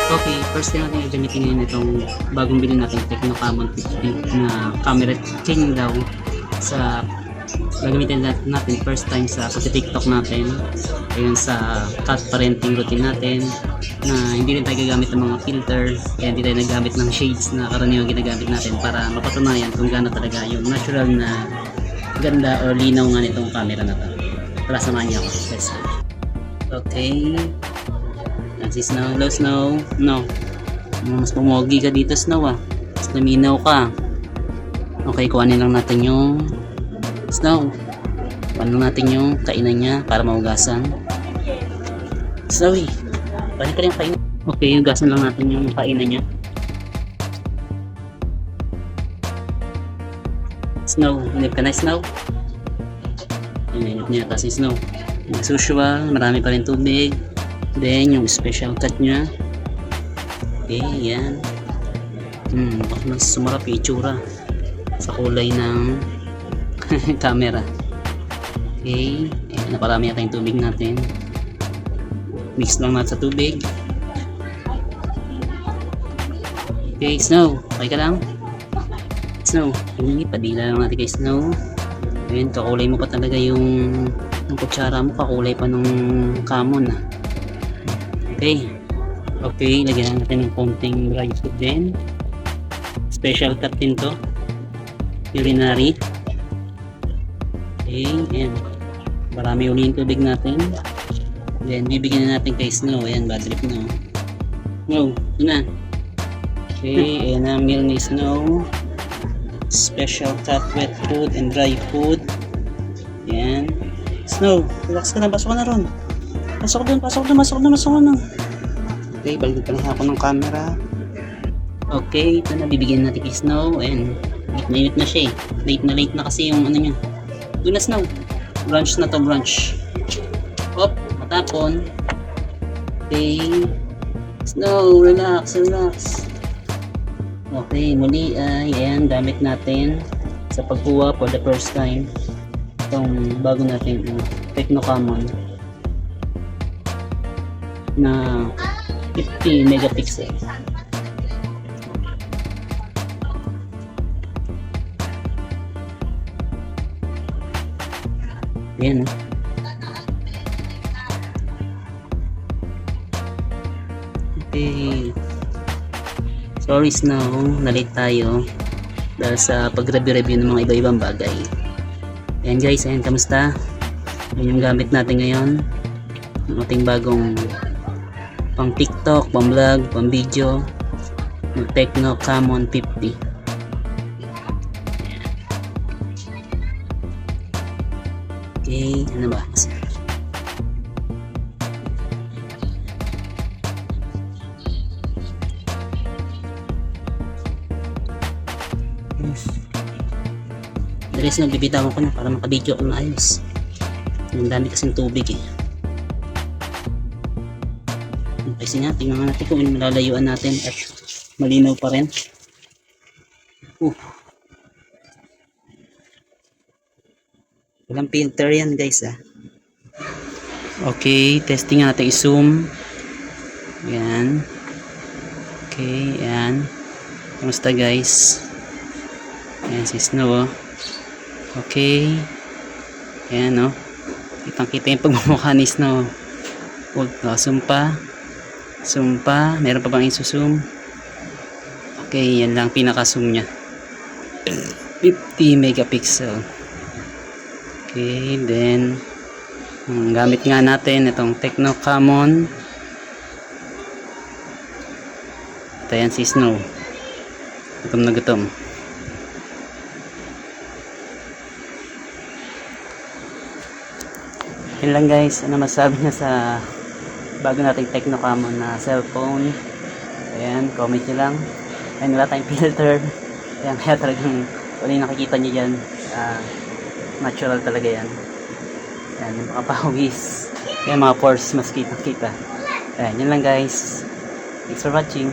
Okay, first thing natin gagamitin ngayon itong bagong bilhin natin Tecno Camon 50 na camera chain daw sa gagamitin natin first time sa pagti-TikTok natin. Ayun sa cat parenting routine natin na hindi rin tayo gagamit ng mga filter, kaya hindi tayo naggamit ng shades na karaniwang ginagamit natin para mapatunayan kung gaano talaga yung natural na ganda or linaw nga nitong camera na to. Tara, samahan niyo ako. Let's go. Okay. Si Snow, hello Snow. No. Mas pumogi ka dito Snow ah. Mas luminaw ka. Okay, kuhanin lang natin yung Snow. Kuhanin lang natin yung kainan niya para maugasan. Snowy, kuhanin ka rin yung kainan. Okay, ugasan lang natin yung kainan niya. Snow, hinip ka na Snow. Hinip niya kasi Snow. As usual, marami pa rin tubig. Then, yung special cut niya. Okay, yan. Mas sumarap yung itsura sa kulay ng camera. Okay, ayan, naparami natin yung tubig natin. Mix lang natin sa tubig. Okay, Snow, okay ka lang? Snow, hindi, padila lang natin kay Snow. Ayan, kakulay mo pa talaga yung kutsara mo, kakulay pa nung Camon ah. Okay. Okay, lagyan natin ng konting dry food din. Special cut din to. Culinary. Okay, ayan. Marami uli yung tubig natin. Then, bibigyan na natin kay Snow. Ayan, bad trip na. Snow, ito na. Okay, ayan na meal ni Snow. Special cut wet food and dry food. Ayan. Snow, relax ka na. Pasok ka na ron. Pasok doon. Okay, balik pa lang ako ng camera. Okay, ito na, bibigyan natin kay Snow. And late na siya eh. Late na kasi yung ano niya. Doon na Snow. Brunch na to, brunch. Hop, matapon. Okay. Snow, relax. Okay, muli ay ayan, gamit natin sa pagkuha for the first time. Itong bago natin Tecno Camon na 50 megapixel. Ayan. Okay. Sorry Snow, na-late tayo dahil sa pag-review ng mga iba-ibang bagay. Ayan guys, ayan, kamusta? Ayan yung gamit natin ngayon. Ang ating bagong pang TikTok, pang vlog, pang video, yung Tecno Camon 50. Okay, ano ba? Dalis na bibitawan ko na para makabidyo ako na ayos. Ang dami kasing tubig eh. Kasi nga, tingnan natin kung malalayuan natin at malinaw pa rin. Walang filter yan guys ah. Okay, testing natin i-zoom. Yan. Okay, yan. Kamusta guys? Yan si Snow oh. Okay. Yan oh. Kitang kita yung pagmumukha ni Snow. Zoom pa, meron pa bang isusum? Okay, yan lang pinaka-zoom nya. 50 megapixel. Okay, then gamit nga natin itong Tecno Camon. Ito yan si Snow. Gutom na gutom. Yan lang guys, ano masabi niya sa bago nating Tecno Camon na cellphone. Ayan, comment nyo lang. Ayan, wala tayong filter. Ayan, kaya talagang wala yung nakikita nyo dyan. Natural talaga yan. Ayan, yung mga pawis. Ayan, mga pores mas kita-kita. Ayan, yun lang guys. Thanks for watching.